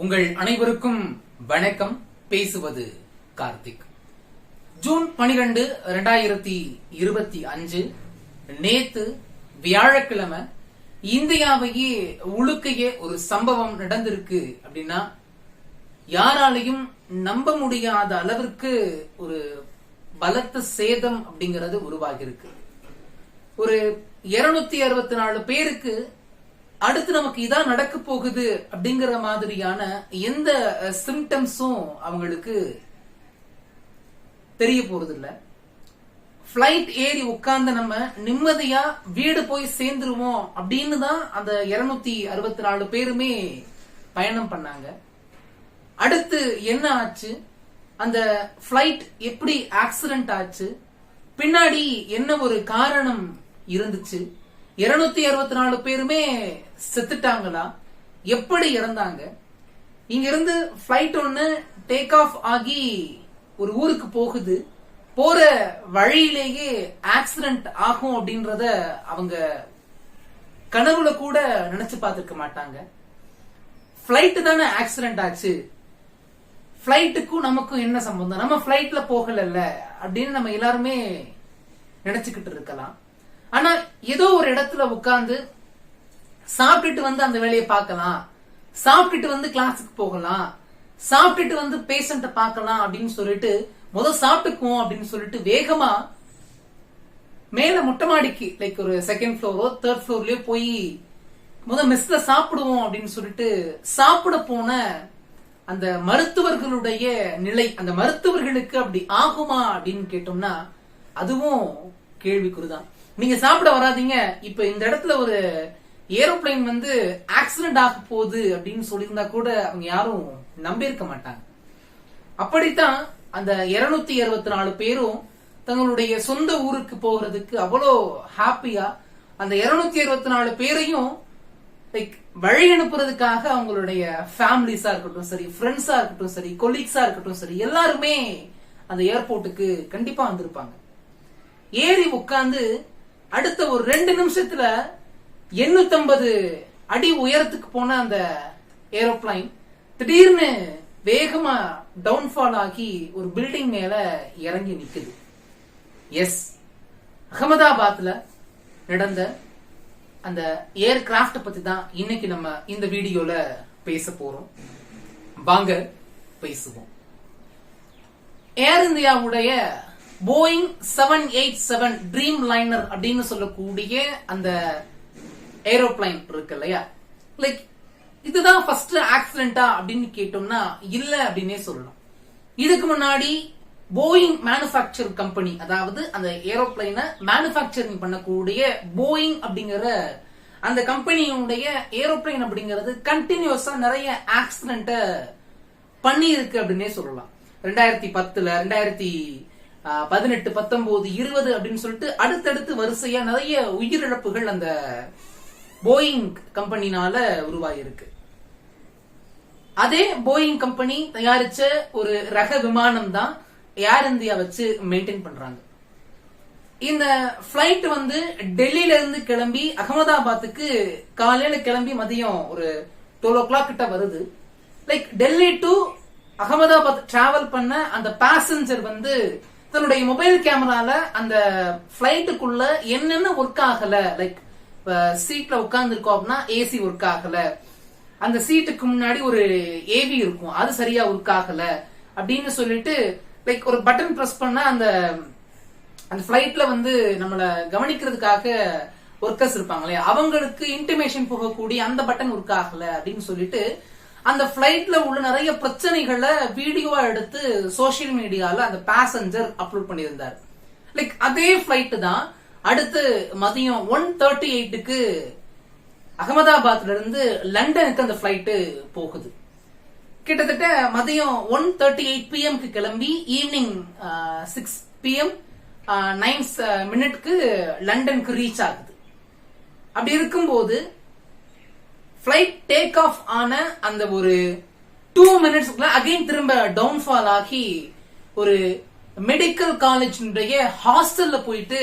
உங்கள் அனைவருக்கும் வணக்கம். பேசுவது கார்த்திக். ஜூன் 12, 2025 நேத்து வியாழக்கிழமை இந்தியாவையே உழுக்கைய ஒரு சம்பவம் நடந்திருக்கு அப்படின்னா யாராலையும் நம்ப முடியாத அளவிற்கு ஒரு பலத்த சேதம் அப்படிங்கிறது உருவாகி இருக்கு. ஒரு 264 பேருக்கு அடுத்து நமக்கு இதான் நடக்க போகுது அப்படிங்கிற மாதிரியான எந்த சிம்டம்ஸும் அவங்களுக்கு தெரிய போறது இல்ல. பிளைட் ஏறி உட்கார்ந்து நம்ம நிம்மதியா வீடு போய் சேர்ந்துருவோம் அப்படின்னு தான் அந்த 264 பேருமே பயணம் பண்ணாங்க. அடுத்து என்ன ஆச்சு, அந்த பிளைட் எப்படி ஆக்சிடென்ட் ஆச்சு, பின்னாடி என்ன ஒரு காரணம் இருந்துச்சு, 264 பேருமே செத்துட்டாங்களா, எப்படி இறந்தாங்க, இங்க இருந்து பிளைட் ஒன்னு டேக் ஆஃப் ஆகி ஒரு ஊருக்கு போகுது, போற வழியிலேயே ஆக்சிடென்ட் ஆகும் அப்படின்றத அவங்க கனவுல கூட நினைச்சு பார்த்திருக்க மாட்டாங்க. பிளைட் தானே ஆக்சிடென்ட் ஆச்சு, பிளைட்டுக்கும் நமக்கும் என்ன சம்பந்தம், நம்ம பிளைட்ல போகல அப்படின்னு நம்ம எல்லாருமே நினைச்சுக்கிட்டு இருக்கலாம். ஆனா ஏதோ ஒரு இடத்துல உட்கார்ந்து சாப்பிட்டுட்டு வந்து அந்த வேலையை பார்க்கலாம், சாப்பிட்டுட்டு வந்து கிளாஸுக்கு போகலாம், சாப்பிட்டுட்டு வந்து பேஷண்ட பார்க்கலாம் அப்படின்னு சொல்லிட்டு முதல் சாப்பிட்டுக்குவோம் அப்படின்னு சொல்லிட்டு வேகமா மேல மொட்டை மாடிக்கு லைக் ஒரு செகண்ட் ஃப்ளோரோ தேர்ட் ஃப்ளோர்லயோ போய் முதல் மெஸ்ல சாப்பிடுவோம் அப்படின்னு சொல்லிட்டு சாப்பிட போன அந்த மருத்துவர்களுடைய நிலை, அந்த மருத்துவர்களுக்கு அப்படி ஆகுமா அப்படின்னு கேட்டோம்னா அதுவும் கேள்விக்குறிதான். நீங்க சாப்பிட வராதீங்க, இப்ப இந்த இடத்துல ஒரு ஏரோப்ளைன் வந்து ஆக்சிடென்ட் ஆக போகுது அப்படின்னு சொல்லியிருந்தா கூட அவங்க யாரும் நம்பியிருக்க மாட்டாங்க. அப்படித்தான் அந்த 264 பேரும் தங்களுடைய சொந்த ஊருக்கு போகிறதுக்கு அவ்வளோ ஹாப்பியா அந்த 264 பேரையும் லைக் வழி அனுப்புறதுக்காக அவங்களுடைய ஃபேமிலிஸா இருக்கட்டும் சரி, ஃப்ரெண்ட்ஸா இருக்கட்டும் சரி, கொலீக்ஸா இருக்கட்டும் சரி, எல்லாருமே அந்த ஏர்போர்ட்டுக்கு கண்டிப்பா வந்திருப்பாங்க. ஏறி உட்கார்ந்து அடுத்த ஒரு 2 நிமிஷத்துல 850 அடி உயரத்துக்கு போன அந்த ஏரோப்ளைன் திடீர்னு வேகமா டவுன்ஃபால் ஆகி ஒரு பில்டிங் மேல இறங்கி நிக்குது. எஸ், அகமதாபாத்ல நடந்த அந்த ஏர்கிராப்ட் பத்தி தான் இன்னைக்கு நம்ம இந்த வீடியோல பேச போறோம். வாங்க பேசுவோம். ஏர் இந்தியாவுடைய போயிங் 787 ட்ரீம் லைனர் அப்படின்னு சொல்லக்கூடிய அந்த ஏரோப்ளைன் இருக்கு இல்லையா, லைக் இதுதான் ஃபர்ஸ்ட் ஆக்சிடென்டா அப்படின்னு கேட்டோம்னா இல்ல அப்படின்னே சொல்லலாம். இதுக்கு முன்னாடி போயிங் மேனுஃபேக்சர் கம்பெனி, அதாவது அந்த ஏரோப்ளைனை மேனுஃபேக்சரிங் பண்ணக்கூடிய போயிங் அப்படிங்கிற அந்த கம்பெனியுடைய ஏரோப்ளைன் அப்படிங்கிறது கண்டினியூஸா நிறைய ஆக்சிடென்ட பண்ணி இருக்கு அப்படின்னே சொல்லலாம். 2010, 2018, 19, 20 அப்படின்னு சொல்லிட்டு அடுத்தடுத்து வரிசையா நிறைய உயிரிழப்புகள் அந்த போயிங் கம்பெனினால உருவாயிருக்கு. அதே போயிங் கம்பெனி தயாரிச்ச ஒரு ரக விமானம் தான் ஏர் இந்தியா வச்சு மெயின்டைன் பண்றாங்க. இந்த பிளைட் வந்து டெல்லியில இருந்து கிளம்பி அகமதாபாத்துக்கு காலையில கிளம்பி மதியம் ஒரு 12 o'clock கிட்ட வருது. Like Delhi to Ahmedabad travel பண்ண அந்த பேசஞ்சர் வந்து தன்னுடைய மொபைல் கேமரால அந்த பிளைட்டுக்குள்ள என்னென்ன ஒர்க் ஆகல, லைக் சீட்ல உட்கார்ந்து இருக்கோம் அப்படின்னா ஏசி ஒர்க் ஆகல, அந்த சீட்டுக்கு முன்னாடி ஒரு ஏவி இருக்கும் அது சரியா ஒர்க் ஆகல அப்படின்னு சொல்லிட்டு லைக் ஒரு பட்டன் பிரஸ் பண்ண அந்த பிளைட்ல வந்து நம்மள கவனிக்கிறதுக்காக ஒர்க்கர்ஸ் இருப்பாங்களே அவங்களுக்கு இன்டிமேஷன் போகக்கூடிய அந்த பட்டன் ஒர்க் ஆகல அப்படின்னு சொல்லிட்டு அந்த பிளைட்ல உள்ள நிறைய பிரச்சனைகளை வீடியோவா எடுத்து சோசியல் மீடியால அந்த பேசஞ்சர் அப்லோட் பண்ணியிருந்தார். லைக் அதே பிளைட் தான் அடுத்து மதியம் 1:38க்கு அகமதாபாத்ல இருந்து லண்டனுக்கு அந்த பிளைட் போகுது. கிட்டத்தட்ட மதியம் 1:38 PM கிளம்பி ஈவினிங் 6 PM 9 minute லண்டனுக்கு ரீச் ஆகுது. அப்படி இருக்கும்போது பிளைட் டேக் ஆஃப் ஆன அந்த ஒரு 2 minutes அகைன் திரும்ப டவுன்ஃபால் ஆகி ஒரு மெடிக்கல் காலேஜ் ஹாஸ்டல்ல போயிட்டு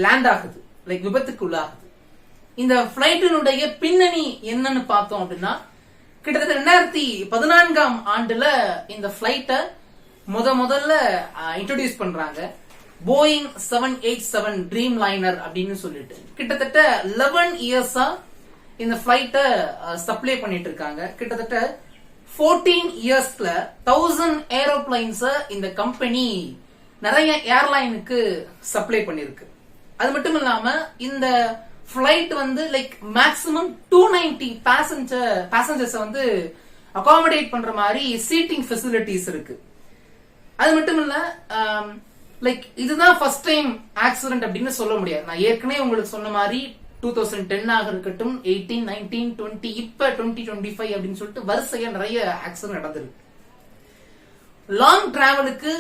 லேண்ட் ஆகுது, லைக் விபத்துக்கு உள்ளாகுது. இந்த பிளைட்டினுடைய பின்னணி என்னன்னு பார்த்தோம் அப்படின்னா கிட்டத்தட்ட 2014ஆம் ஆண்டுல இந்த பிளைட்ட முதல்ல இன்ட்ரோடியூஸ் பண்றாங்க. போயிங் 787 ட்ரீம் லைனர் அப்படின்னு சொல்லிட்டு கிட்டத்தட்ட 11 இயர்ஸா இந்த பிளைட்ட சப்ளை பண்ணிட்டு இருக்காங்க. கிட்டத்தட்ட 14 இயர்ஸ்ல 1000 ஏரோப்ளைன்ஸ் இந்த கம்பெனி நிறைய ஏர்லைனுக்கு சப்ளை பண்ணிருக்கு. அது மட்டும் இல்லாம இந்த பிளைட் வந்து லைக் மேக்ஸிமம் 290 பேசஞ்சர்ஸ் வந்து அகாமடேட் பண்ற மாதிரி சீட்டிங் ஃபெசிலிட்டிஸ் இருக்கு. அது மட்டும் இல்ல லைக் இதுதான் ஃபர்ஸ்ட் டைம் ஆக்சிடென்ட் அப்படின்னு சொல்ல முடியாது. நான் ஏற்கனவே உங்களுக்கு சொன்ன மாதிரி 2010 ஆக இருக்கட்டும், 18, 19, 20, இப்ப 2025 அப்படின்னு சொல்லிட்டு வரிசையா நிறைய ஆக்சிடென்ட் நடந்திருக்கு. லாங் டிராவலுக்கு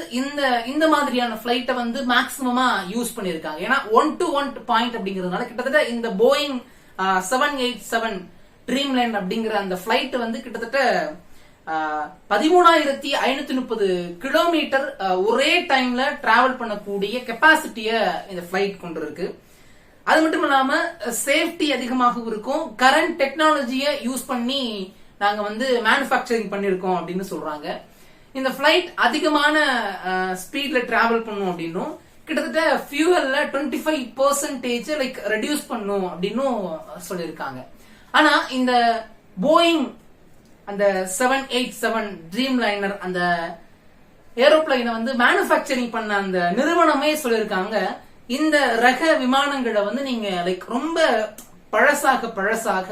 இந்த மாதிரியான பிளைட்ட வந்து மேக்ஸிமமா யூஸ் பண்ணிருக்காங்க. ஏன்னா 1-to-1 பாயிண்ட் அப்படிங்கறதுனால கிட்டத்தட்ட இந்த போயிங் 787 ட்ரீம் லைன் அப்படிங்கிற அந்த பிளைட் வந்து கிட்டத்தட்ட 13,530 கிலோமீட்டர் ஒரே டைம்ல டிராவல் பண்ணக்கூடிய கெப்பாசிட்டிய இந்த பிளைட் கொண்டு இருக்கு. அது மட்டும் இல்லாம சேஃப்டி அதிகமாக இருக்கும். கரண்ட் டெக்னாலஜியை யூஸ் பண்ணி நாங்க வந்து மேனுஃபேக்சரிங் பண்ணிருக்கோம் அப்படின்னு சொல்றாங்க. இந்த பிளைட் அதிகமான ஸ்பீட்ல டிராவல் பண்ணும் அப்படின்னும் கிட்டத்தட்ட ஃபியூவல்ல 25% லைக் ரெடியூஸ் பண்ணும் அப்படின்னும் சொல்லியிருக்காங்க. ஆனா இந்த போயிங் அந்த 787 ட்ரீம் லைனர் அந்த ஏரோப்ளைனை வந்து மேனுஃபேக்சரிங் பண்ண அந்த நிறுவனமே சொல்லியிருக்காங்க, இந்த ரக விமானங்களை வந்து நீங்க லைக் ரொம்ப பழசாக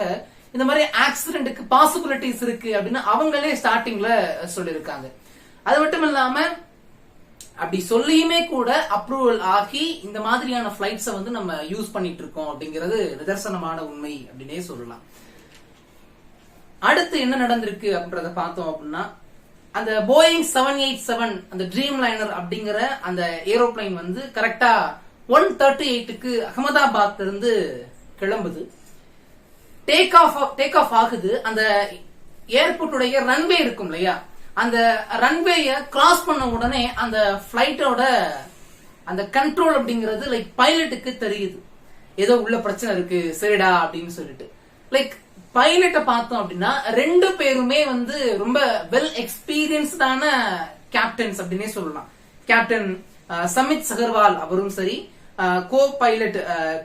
இந்த மாதிரி ஆக்சிடென்ட்க்கு பாசிபிலிட்டிஸ் இருக்கு அப்படின்னு அவங்களே ஸ்டார்டிங்ல சொல்லியிருக்காங்க. அது மட்டும் இல்லாம அப்படி சொல்லியுமே கூட அப்ரூவல் ஆகி இந்த மாதிரியான பிளைட்ஸை வந்து நம்ம யூஸ் பண்ணிட்டு இருக்கோம் அப்படிங்கிறது நிதர்சனமான உண்மை அப்படின்னே சொல்லலாம். அடுத்து என்ன நடந்திருக்கு அப்படின்றத பார்த்தோம் அப்படின்னா, அந்த போயிங் 787 அந்த ட்ரீம் லைனர் அப்படிங்கிற அந்த ஏரோப்ளைன் வந்து கரெக்டா 1:38க்கு அகமதாபாத்ல இருந்து கிளம்புது. டேக் ஆஃப் ஆகுது. அந்த ஏர்போர்ட்டுடைய ரன்வே இருக்கும் இல்லையா, அந்த ரன்வேய கிராஸ் பண்ண உடனே அந்த பிளைட்டோட அந்த கண்ட்ரோல் அப்படிங்கிறது லைக் பைலட்டுக்கு தெரியுது, ஏதோ உள்ள பிரச்சனை இருக்கு சரிடா அப்படின்னு சொல்லிட்டு. லைக் பைலட்டை பார்த்தோம் அப்படின்னா 2 பேருமே வந்து ரொம்ப வெல் எக்ஸ்பீரியன்ஸ்டான கேப்டன்ஸ் அப்படின்னே சொல்லலாம். கேப்டன் சமித் சகர்வால் அவரும் சரி, கோ பைலட்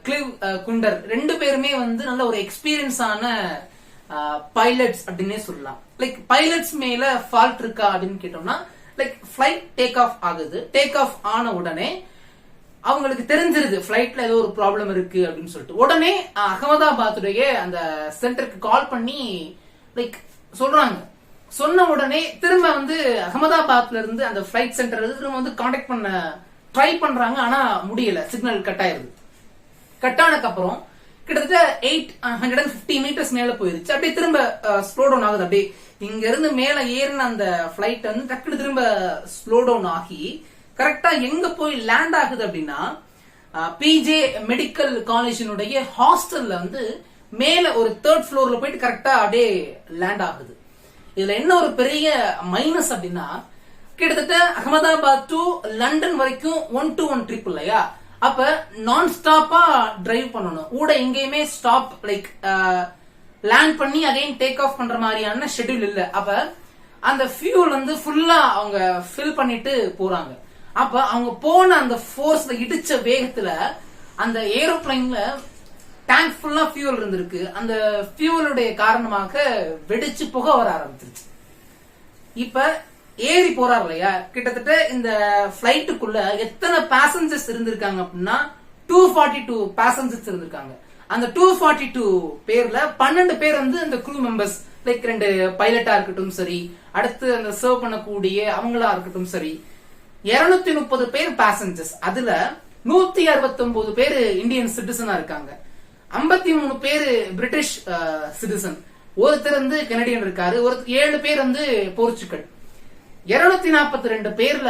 கிளிவ் குண்டர் 2 பேருமே வந்து நல்ல ஒரு எக்ஸ்பீரியன்ஸான பைலட்ஸ் அப்படின்னே சொல்லலாம். லைக் பைலட்ஸ் மேல ஃபால்ட் இருக்கா அப்படின்னு கேட்டோம்னா, லைக் பிளைட் டேக் ஆஃப் ஆகுது. டேக் ஆஃப் ஆன உடனே அவங்களுக்கு தெரிஞ்சிருது பிளைட்ல ஏதோ ஒரு ப்ராப்ளம் இருக்கு அப்படின்னு சொல்லிட்டு உடனே அகமதாபாத்துடைய அந்த சென்டருக்கு கால் பண்ணி லைக் சொல்றாங்க. சொன்ன உடனே திரும்ப வந்து அகமதாபாத்ல இருந்து அந்த பிளைட் சென்டர் திரும்ப வந்து கான்டாக்ட் பண்ண ட்ரை பண்றாங்க. ஆனா முடியல, சிக்னல் கட் ஆயிருது. கட் ஆனதுக்கு அப்புறம் கிட்டத்தட்ட 850 மீட்டர்ஸ் மேல போயிருச்சு. அப்படியே திரும்ப ஸ்லோ டவுன் ஆகுது. அப்படியே இங்க இருந்து மேல ஏறின அந்த பிளைட் வந்து டக்குனு திரும்ப ஸ்லோ டவுன் ஆகி கரெக்டா எங்க போய் லேண்ட் ஆகுது அப்படின்னா, பிஜே மெடிக்கல் காலேஜினுடைய ஹாஸ்டல்ல வந்து மேல ஒரு 3rd ஃப்ளோர்ல போயிட்டு கரெக்டா அப்படியே லேண்ட் ஆகுது. இதுல என்ன ஒரு பெரிய மைனஸ் அப்படின்னா, கிட்டத்தட்ட அகமதாபாத் டு லண்டன் வரைக்கும் 1-to-1 ட்ரிப் இல்லையா, அப்ப நான் ஸ்டாப்பா டிரைவ் பண்ணணும். கூட எங்கேயுமே ஸ்டாப் லைக் லேண்ட் பண்ணி அகைன் டேக் ஆஃப் பண்ற மாதிரியான ஷெட்யூல் இல்ல. அப்ப அந்த ஃபியூல் வந்து ஃபுல்லா அவங்க ஃபில் பண்ணிட்டு போறாங்க. அப்ப அவங்க போன அந்த ஃபோர்ஸ்ல இடிச்ச வேகத்துல அந்த ஏரோப்ளைன்ல டேங்க் ஃபுல்லா ஃபியூல் இருந்திருக்கு. அந்த ஃபியூலுடைய காரணமாக வெடிச்சு புகை வர ஆரம்பிச்சிருச்சு. இப்ப ஏறி போறாரு இல்லையா, கிட்டத்தட்ட இந்த பிளைட்டுக்குள்ள எத்தனை பேசஞ்சர்ஸ் இருந்திருக்காங்க அப்படின்னா 242 பேசஞ்சர்ஸ் இருந்திருக்காங்க. அந்த 242 பேர்ல 12 பேர் வந்து இந்த க்ரூ மெம்பர்ஸ், லைக் 2 பைலட்டா இருக்கட்டும் சரி, அடுத்து அந்த சர்வ் பண்ணக்கூடிய அவங்களா இருக்கட்டும் சரி, 230 பேர் பேசஞ்சர்ஸ். அதுல 169 பேர் இந்தியன் சிட்டிசனா இருக்காங்க, 53 பேர் பிரிட்டிஷ் சிட்டிசன், ஒருத்தர் வந்து கனடியன் இருக்காரு, 7 பேர் வந்து போர்ச்சுகல். 242 பேர்ல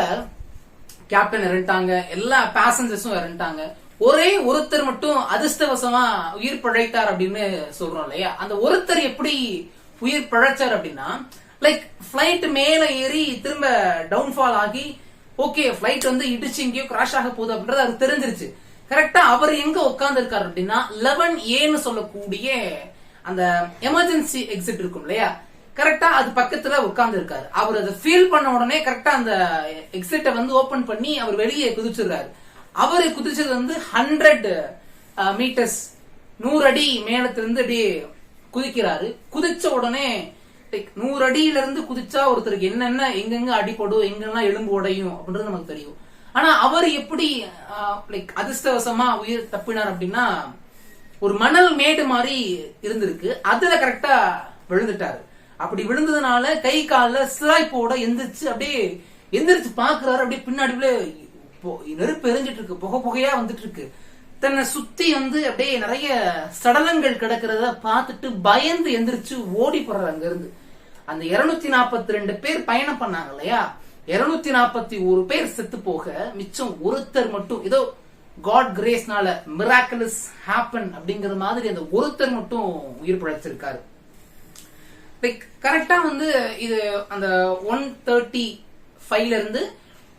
கேப்டன் இறந்துட்டாங்க, எல்லா பேசஞ்சர்ஸும் இறந்துட்டாங்க. ஒரே ஒருத்தர் மட்டும் அதிர்ஷ்டவசமா உயிர் பிழைத்தார் அப்படின்னு சொல்றோம் இல்லையா. அந்த ஒருத்தர் எப்படி உயிர் பிழைச்சார் அப்படின்னா, லைக் பிளைட் மேல ஏறி திரும்ப டவுன்ஃபால் ஆகி ஓகே பிளைட் வந்து இடிச்சு எங்கேயோ கிராஷ் ஆக போகுது அப்படின்றது அவருக்கு தெரிஞ்சிருச்சு. கரெக்டா அவர் எங்க உட்கார்ந்து இருக்காரு அப்படின்னா 11A சொல்லக்கூடிய அந்த எமர்ஜென்சி எக்ஸிட் இருக்கும் இல்லையா, கரெக்டா அது பக்கத்துல உட்கார்ந்து இருக்காரு. அவர் அதை ஃபீல் பண்ண உடனே கரெக்டா அந்த எக்ஸிட்ட வந்து ஓபன் பண்ணி அவர் வெளியே குதிச்சிடுறாரு. அவரு குதிச்சது வந்து 100 மீட்டர்ஸ், 100 அடி மேலத்திலிருந்து அப்படியே குதிக்கிறாரு. குதிச்ச உடனே 100 அடியில இருந்து குதிச்சா ஒருத்தருக்கு என்னென்ன எங்கெங்க அடிபடும், எங்கெல்லாம் எலும்பு உடையும் அப்படின்றது நமக்கு தெரியும். ஆனா அவர் எப்படி அதிர்ஷ்டவசமா உயிர் தப்பினார் அப்படின்னா, ஒரு மணல் மேடு மாதிரி இருந்திருக்கு, அதுல கரெக்டா விழுந்துட்டாரு. அப்படி விழுந்ததுனால கை கால சிலாய்ப்போட எந்திரிச்சு பாக்குறாரு. அப்படியே பின்னாடி நெருப்பு எரிஞ்சிட்டு இருக்கு, புகை புகையா வந்துட்டு இருக்கு. தன்னை சுத்தி வந்து அப்படியே நிறைய சடலங்கள் கிடக்கிறத பார்த்துட்டு பயந்து எந்திரிச்சு ஓடி போறாரு அங்க இருந்து. அந்த 242 பேர் பயணம் பண்ணாங்க இல்லையா, 241 பேர் செத்து போக மிச்சம் ஒருத்தர் மட்டும் ஏதோ காட் கிரேஸ்னால மிராக்கிளஸ் ஹேப்பன் அப்படிங்கிற மாதிரி அந்த ஒருத்தர் மட்டும் உயிர் பிழைச்சிருக்காரு. கரெக்டா வந்து இது அந்த 1:35 இருந்து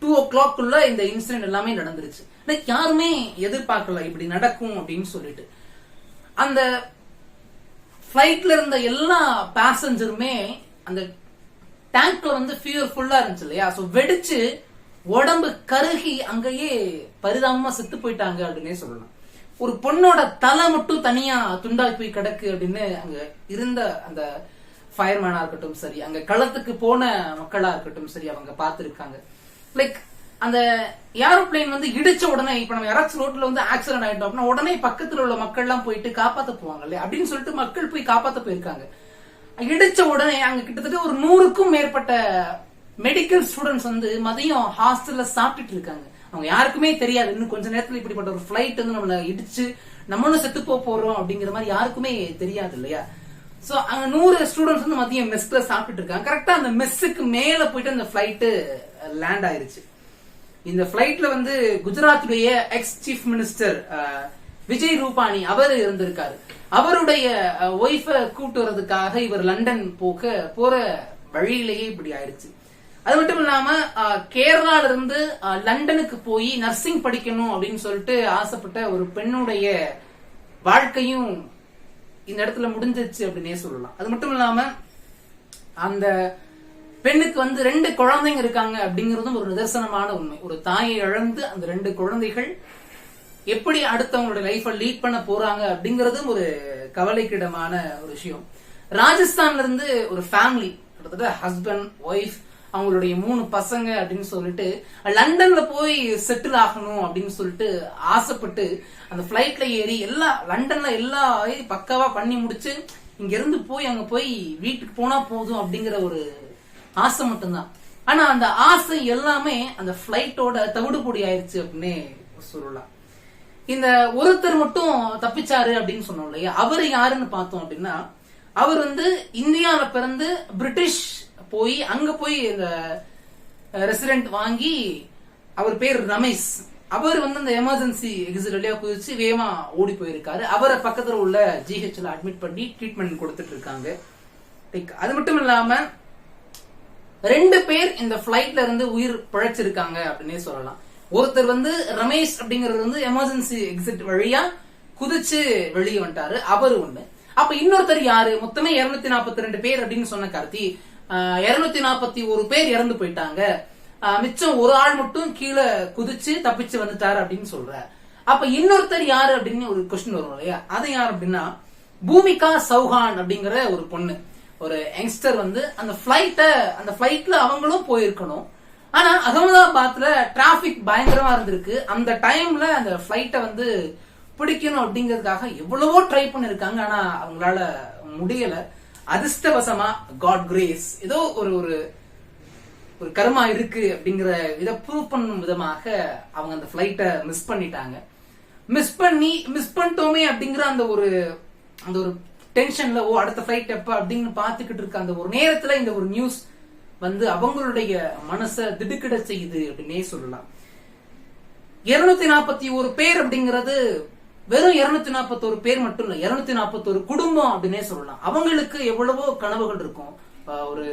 2 o'clock இந்த இன்சிடென்ட் எல்லாமே நடந்துருச்சு. யாருமே எதிர்பார்க்கல இப்படி நடக்கும் அப்படின்னு சொல்லிட்டு. அந்த பிளைட்ல இருந்த எல்லா பேசஞ்சருமே அந்த டேங்க்ல வந்து ஃபியர்ஃபுல்லா இருந்துச்சு இல்லையா, சோ வெடிச்சு உடம்பு கருகி அங்கேயே பரிதாபமா செத்து போயிட்டாங்க அப்படின்னே சொல்லலாம். ஒரு பொண்ணோட தலை மட்டும் தனியா துண்டாய் போய் கிடக்கு அப்படின்னு அங்க இருந்த அந்த ஃபயர்மேனா இருக்கட்டும் சரி, அங்க களத்துக்கு போன மக்களா இருக்கட்டும் சரி, அவங்க பார்த்திருக்காங்க. அந்த ஏரோப்ளேன் வந்து இடிச்ச உடனே, இப்ப நம்ம யாராச்சும் ரோட்ல வந்து ஆக்சிடென்ட் ஆயிட்டோம் அப்படின்னா உடனே பக்கத்துல உள்ள மக்கள் எல்லாம் போயிட்டு காப்பாத்த போவாங்க இல்லையா, அப்படின்னு சொல்லிட்டு மக்கள் போய் காப்பாத்த போயிருக்காங்க. இடிச்ச உடனே அங்க கிட்டத்தட்ட ஒரு 100க்கும் மேற்பட்ட மெடிக்கல் ஸ்டூடெண்ட்ஸ் வந்து மதியம் ஹாஸ்டல்ல சாப்பிட்டுட்டு இருக்காங்க. அவங்க யாருக்குமே தெரியாது இன்னும் கொஞ்ச நேரத்துல இப்படிப்பட்ட ஒரு பிளைட் வந்து நம்மள இடிச்சு நம்மளும் செத்து போறோம் அப்படிங்கிற மாதிரி யாருக்குமே தெரியாது இல்லையா. சோ அங்க 100 ஸ்டூடெண்ட்ஸ் வந்து மதியம் மெஸ்ல சாப்பிட்டுட்டு இருக்காங்க. கரெக்டா அந்த மெஸ்ஸுக்கு மேல போயிட்டு அந்த பிளைட் லேண்ட் ஆயிருச்சு. இந்த பிளைட்ல வந்து குஜராத்துடைய ex chief minister Vijay Rupani அவர் இருந்திருக்காரு. அவருடைய ஒய்ஃப கூட்டு வர்றதுக்காக இவர் லண்டன் போற வழியிலேயே இப்படி ஆயிடுச்சு. அது மட்டும் இல்லாம கேரளால இருந்து லண்டனுக்கு போய் நர்சிங் படிக்கணும் அப்படின்னு சொல்லிட்டு ஆசைப்பட்ட ஒரு பெண்ணுடைய வாழ்க்கையும் இந்த இடத்துல முடிஞ்சிச்சு அப்படின்னே சொல்லலாம். அது மட்டும் இல்லாம அந்த பெண்ணுக்கு வந்து 2 குழந்தைங்க இருக்காங்க அப்படிங்கறதும் ஒரு நிதர்சனமான உண்மை. ஒரு தாயை இழந்து அந்த 2 குழந்தைகள் எப்படி அடுத்தவங்களுடைய லைஃபை லீட் பண்ண போறாங்க அப்படிங்கறதும் ஒரு கவலைக்கிடமான ஒரு விஷயம். ராஜஸ்தான்ல இருந்து ஒரு ஃபேமிலி, கிட்டத்தட்ட ஹஸ்பண்ட் ஒய்ஃப் அவங்களுடைய 3 பசங்க அப்படின்னு சொல்லிட்டு லண்டன்ல போய் செட்டில் ஆகணும் அப்படின்னு சொல்லிட்டு ஆசைப்பட்டு அந்த பிளைட்ல ஏறி லண்டன்ல எல்லா பக்காவா பண்ணி முடிச்சு இங்க இருந்து போய் அங்க போய் வீட்டுக்கு போனா போதும் அப்படிங்கிற ஒரு ஆசை மட்டும்தான். ஆனா அந்த ஆசை எல்லாமே அந்த பிளைட்டோட தவிடுபொடி ஆயிருச்சு அப்படின்னு சொல்லலாம். இந்த ஒருத்தர் மட்டும் தப்பிச்சாரு அப்படின்னு சொன்னோம் இல்லையா, அவரு யாருன்னு பார்த்தோம் அப்படின்னா, அவர் வந்து இந்தியாவில பிறந்து பிரிட்டிஷ் போய் அங்க போய் இந்த ரெசிடென்ட் வாங்கி, அவர் பேர் ரமேஷ். அவர் வந்து அந்த எமர்ஜென்சி எக்ஸிட் வழியா குதிச்சு வேகமா ஓடி போயிருக்காரு. அவரை பக்கத்துல உள்ள ஜிஹெச்ல அட்மிட் பண்ணி ட்ரீட்மெண்ட் கொடுத்துட்டு இருக்காங்க. அது மட்டும் இல்லாம 2 பேர் இந்த பிளைட்ல இருந்து உயிர் பிழைச்சிருக்காங்க அப்படின்னே சொல்லலாம். ஒருத்தர் வந்து ரமேஷ் அப்படிங்கறது வந்து எமர்ஜென்சி எக்ஸிட் வழியா குதிச்சு வெளியே வந்துட்டாரு, அவரு ஒண்ணு. அப்ப இன்னொருத்தர் யாரு? மொத்தமே 242 பேர் அப்படின்னு சொன்ன கார்த்தி 241 பேர் இறந்து போயிட்டாங்க, மிச்சம் ஒரு ஆள் மட்டும் கீழே குதிச்சு தப்பிச்சு வந்துட்டாரு அப்படின்னு சொல்ற. அப்ப இன்னொருத்தர் யாரு அப்படின்னு ஒரு கொஸ்டின் வரும் இல்லையா, அது யார் அப்படின்னா பூமிகா சௌஹான் அப்படிங்கிற ஒரு பொண்ணு, ஒரு யங்ஸ்டர் வந்து அந்த பிளைட்ல அவங்களும் போயிருக்கணும். ஆனா அகமதாபாத்ல டிராபிக் பயங்கரமா இருந்திருக்கு. அந்த டைம்ல அந்த பிளைட்டை வந்து பிடிக்கணும் அப்படிங்கறதுக்காக எவ்வளவோ ட்ரை பண்ணிருக்காங்க, ஆனா அவங்களால முடியல. அதிர்ஷ்டவசமா காட் கிரேஸ் ஏதோ ஒரு கர்மா இருக்கு அப்படிங்கிற இதை ப்ரூவ் பண்ணும் விதமாக அவங்க அந்த பிளைட்டை மிஸ் பண்ணிட்டாங்க. மிஸ் பண்ணிட்டோமே அப்படிங்கிற அந்த ஒரு டென்ஷன்ல அடுத்த பிளைட் எப்ப அப்படின்னு பாத்துக்கிட்டு இருக்க அந்த ஒரு நேரத்துல இந்த ஒரு நியூஸ் வந்து அவங்களுடைய மனசை திடுக்கிட செய்யுது அப்படின்னே சொல்லலாம். 241 பேர் அப்படிங்கிறது வெறும் 241 பேர் மட்டும் இல்ல, 241 குடும்பம் அப்படின்னே சொல்லலாம். அவங்களுக்கு எவ்வளவோ கனவுகள் இருக்கும். ஒரு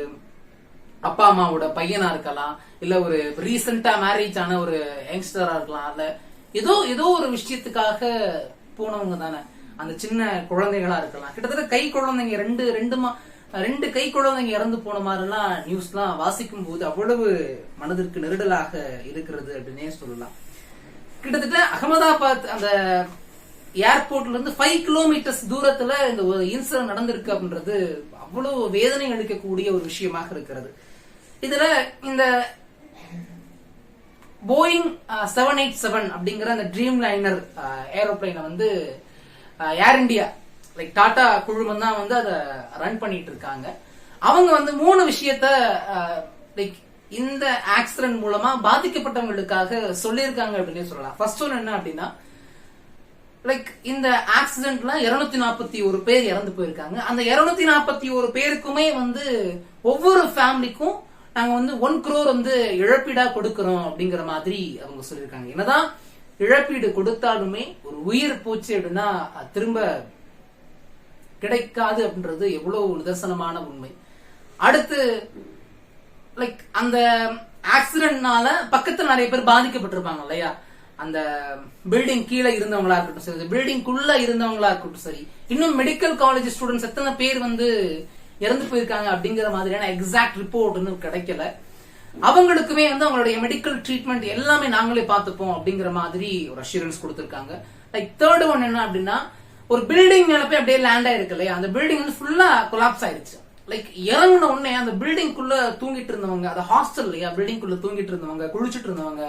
அப்பா அம்மாவோட பையனா இருக்கலாம், இல்ல ஒரு ரீசெண்டா மேரேஜ் ஆன ஒரு யங்ஸ்டரா இருக்கலாம், இல்ல ஏதோ ஒரு விஷயத்துக்காக போனவங்க தானே. அந்த சின்ன குழந்தைகளா இருக்கலாம், கிட்டத்தட்ட கை குழந்தைங்க 2 கை குழந்தைங்க இறந்து போன மாதிரிலாம் நியூஸ்லாம் வாசிக்கும் போது அவ்வளவு மனதிற்கு நெருடலாக இருக்கிறது அப்படின்னே சொல்லலாம். கிட்டத்தட்ட அகமதாபாத் அந்த ஏர்போர்ட்ல இருந்து 5 கிலோமீட்டர்ஸ் தூரத்துல இந்த ஒரு இன்சிடென்ட் நடந்திருக்கு அப்படின்றது அவ்வளவு வேதனை அளிக்கக்கூடிய ஒரு விஷயமாக இருக்கிறது. இதுல இந்த போயிங் 787 அப்படிங்கிற அந்த ட்ரீம் லைனர் ஏரோப்ளைனை வந்து ஏர் இந்தியா லைக் டாடா குழுமம் தான் வந்து அதை ரன் பண்ணிட்டு இருக்காங்க. அவங்க வந்து 3 விஷயத்த லைக் இந்த ஆக்சிடென்ட் மூலமா பாதிக்கப்பட்டவங்களுக்காக சொல்லியிருக்காங்க அப்படின்னு சொல்லலாம். ஃபர்ஸ்ட் ஒன் என்ன அப்படின்னா, லைக் இந்த ஆக்சிடென்ட்ல 241 பேர் இறந்து போயிருக்காங்க. அந்த 241 பேருக்குமே வந்து ஒவ்வொரு ஃபேமிலிக்கும் நாங்க வந்து 1 crore வந்து இழப்பீடா கொடுக்கிறோம் அப்படிங்கிற மாதிரி அவங்க சொல்லியிருக்காங்க. என்னதான் இழப்பீடு கொடுத்தாலுமே ஒரு உயிர் போச்சு அப்படின்னா திரும்ப கிடைக்காது அப்படின்றது எவ்வளவு நிதர்சனமான உண்மை. அடுத்து லைக் அந்த ஆக்சிடென்ட்னால பக்கத்துல நிறைய பேர் பாதிக்கப்பட்டிருப்பாங்க இல்லையா, அந்த பில்டிங் கீழே இருந்தவங்களா இருக்கட்டும் சரி, பில்டிங்குள்ள இருந்தவங்களா இருக்கட்டும் சரி, இன்னும் மெடிக்கல் காலேஜ் ஸ்டூடெண்ட்ஸ் எத்தனை பேர் வந்து இறந்து போயிருக்காங்க அப்படிங்கிற மாதிரியான எக்ஸாக்ட் ரிப்போர்ட் இன்னும் கிடைக்கல. அவங்களுக்குமே வந்து அவங்களுடைய மெடிக்கல் ட்ரீட்மெண்ட் எல்லாமே நாங்களே பார்த்துப்போம் அப்படிங்கிற மாதிரி ஒரு அஷூரன்ஸ் கொடுத்திருக்காங்க. லைக் தேர்ட் ஒன் என்ன அப்படின்னா, ஒரு பில்டிங் மேல போய் அப்படியே லேண்ட் ஆயிருக்கு இல்லையா, அந்த பில்டிங் வந்து ஃபுல்லா கொலாப்ஸ் ஆயிருச்சு. லைக் இறங்கின உடனே அந்த பில்டிங்குள்ள தூங்கிட்டு இருந்தவங்க, அது ஹாஸ்டல் இல்லையா, பில்டிங்குள்ள தூங்கிட்டு இருந்தவங்க, குளிச்சுட்டு இருந்தவங்க,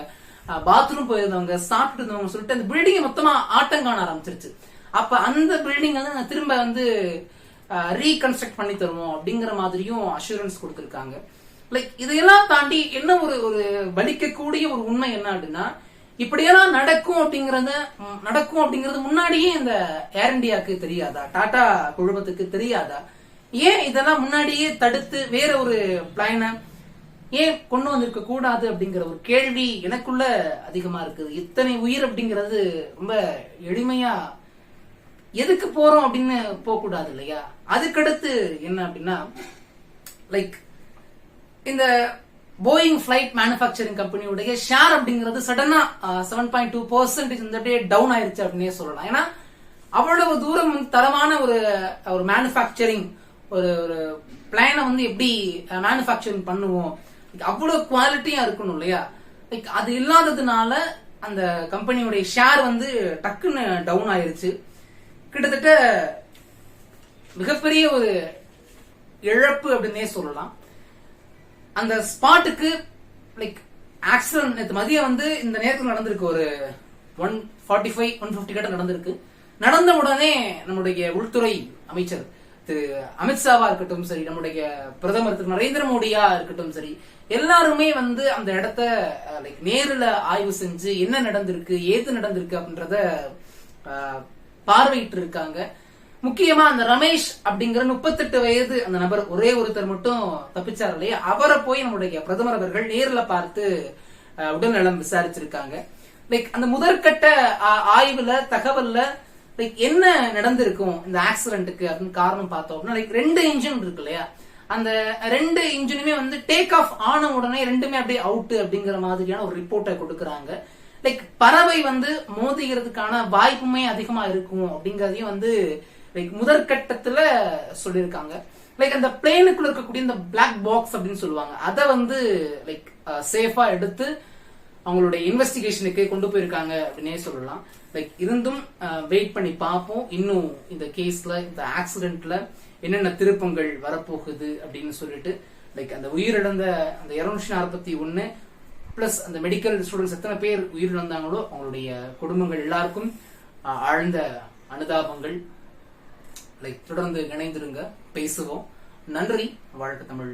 பாத்ரூம் போயிருந்தவங்க, சாப்பிட்டு இருந்தவங்க சொல்லிட்டு அந்த பில்டிங்கை மொத்தமா ஆட்டம் காண ஆரம்பிச்சிருச்சு. அப்ப அந்த பில்டிங் வந்து திரும்ப வந்து ரீகன்ஸ்ட்ரக்ட் பண்ணி தருவோம் அப்படிங்கிற மாதிரியும் அஷூரன்ஸ் கொடுத்திருக்காங்க. லைக் இதையெல்லாம் தாண்டி என்ன ஒரு வலிக்கக்கூடிய ஒரு உண்மை என்ன அப்படின்னா, இப்படியெல்லாம் நடக்கும் அப்படிங்கறது முன்னாடியே இந்த ஏர் இந்தியாவுக்கு தெரியாதா, டாடா குழுமத்துக்கு தெரியாதா? ஏன் இதெல்லாம் முன்னாடியே தடுத்து வேற ஒரு பிளான ஏன் கொண்டு வந்திருக்க கூடாது அப்படிங்கிற ஒரு கேள்வி எனக்குள்ள அதிகமா இருக்குது. இத்தனை உயிர் அப்படிங்கிறது ரொம்ப எளிமையா எதுக்கு போறோம் அப்படின்னு போக கூடாது இல்லையா? அதுக்கடுத்து என்ன அப்படின்னா, லைக் இந்த போயிங் பிளைட் மேனுபேக்சரிங் கம்பெனியுடைய ஷேர் அப்படிங்கிறது சடனா 7.2% இந்த டவுன் ஆயிருச்சு அப்படின்னே சொல்லலாம். ஏன்னா அவ்வளவு தூரம் தரமான ஒரு மேனுபேக்சரிங் ஒரு பிளான வந்து எப்படி மேனுபேக்சரிங் பண்ணுவோம், அவ்வளவு குவாலிட்டியா இருக்கணும் இல்லையா? லைக் அது இல்லாததுனால அந்த கம்பெனியுடைய ஷேர் வந்து டக்குன்னு டவுன் ஆயிருச்சு. கிட்டத்தட்ட மிகப்பெரிய ஒரு இழப்பு அப்படின்னே சொல்லலாம். அந்த ஸ்பாட்டுக்கு லைக் ஆக்சிடென்ட் மதியம் வந்து இந்த நேரத்தில் நடந்திருக்கு, ஒரு 145-150 கிட்ட நடந்திருக்கு. நடந்த உடனே நம்முடைய உள்துறை அமைச்சர் திரு அமித்ஷாவா இருக்கட்டும் சரி, நம்முடைய பிரதமர் திரு நரேந்திர மோடியா இருக்கட்டும் சரி, எல்லாருமே வந்து அந்த இடத்த லைக் நேரில் ஆய்வு செஞ்சு என்ன நடந்திருக்கு ஏது நடந்திருக்கு அப்படின்றத பார்வையிட்டு இருக்காங்க. முக்கியமா அந்த ரமேஷ் அப்படிங்கிற 38 வயது அந்த நபர், ஒரே ஒருத்தர் மட்டும் தப்பிச்சார் இல்லையா, அவரை போய் நம்முடைய பிரதமர் அவர்கள் நேரில் பார்த்து உடல்நலம் விசாரிச்சிருக்காங்க. லைக் அந்த முதற்கட்ட ஆய்வுல தகவல்ல லைக் என்ன நடந்திருக்கும் இந்த ஆக்சிடென்ட்டுக்கு அப்படின்னு காரணம் பார்த்தோம் அப்படின்னா, லைக் 2 இன்ஜின் இருக்கு இல்லையா, அந்த 2 இன்ஜினுமே வந்து டேக் ஆஃப் ஆன உடனே 2மே அப்படியே அவுட் அப்படிங்கிற மாதிரியான ஒரு ரிப்போர்ட்டை கொடுக்கறாங்க. லைக் பறவை வந்து மோதுகிறதுக்கான வாய்ப்புமே அதிகமா இருக்கும் அப்படிங்கறதையும் வந்து லைக் முதற்கட்டத்துல சொல்லியிருக்காங்க. லைக் அந்த பிளேனுக்குள்ள இருக்கக்கூடிய இந்த பிளாக் பாக்ஸ் அப்படின்னு சொல்லுவாங்க, அதை வந்து லைக் சேஃபா எடுத்து அவங்களுடைய இன்வெஸ்டிகேஷனுக்கு கொண்டு போயிருக்காங்க அப்படின்னே சொல்லலாம். லைக் இருந்தும் வெயிட் பண்ணி பார்ப்போம் இன்னும் இந்த கேஸ்ல, இந்த ஆக்சிடென்ட்ல என்னென்ன திருப்பங்கள் வரப்போகுது அப்படின்னு சொல்லிட்டு. லைக் அந்த உயிரிழந்த அந்த 241 பிளஸ் அந்த மெடிக்கல் ஸ்டூடெண்ட்ஸ் எத்தனை பேர் உயிரிழந்தாங்களோ அவங்களுடைய குடும்பங்கள் எல்லாருக்கும் ஆழ்ந்த அனுதாபங்கள். லைக் தொடர்ந்து இணைந்திருங்க, பேசுவோம். நன்றி. வாழ்க தமிழ்.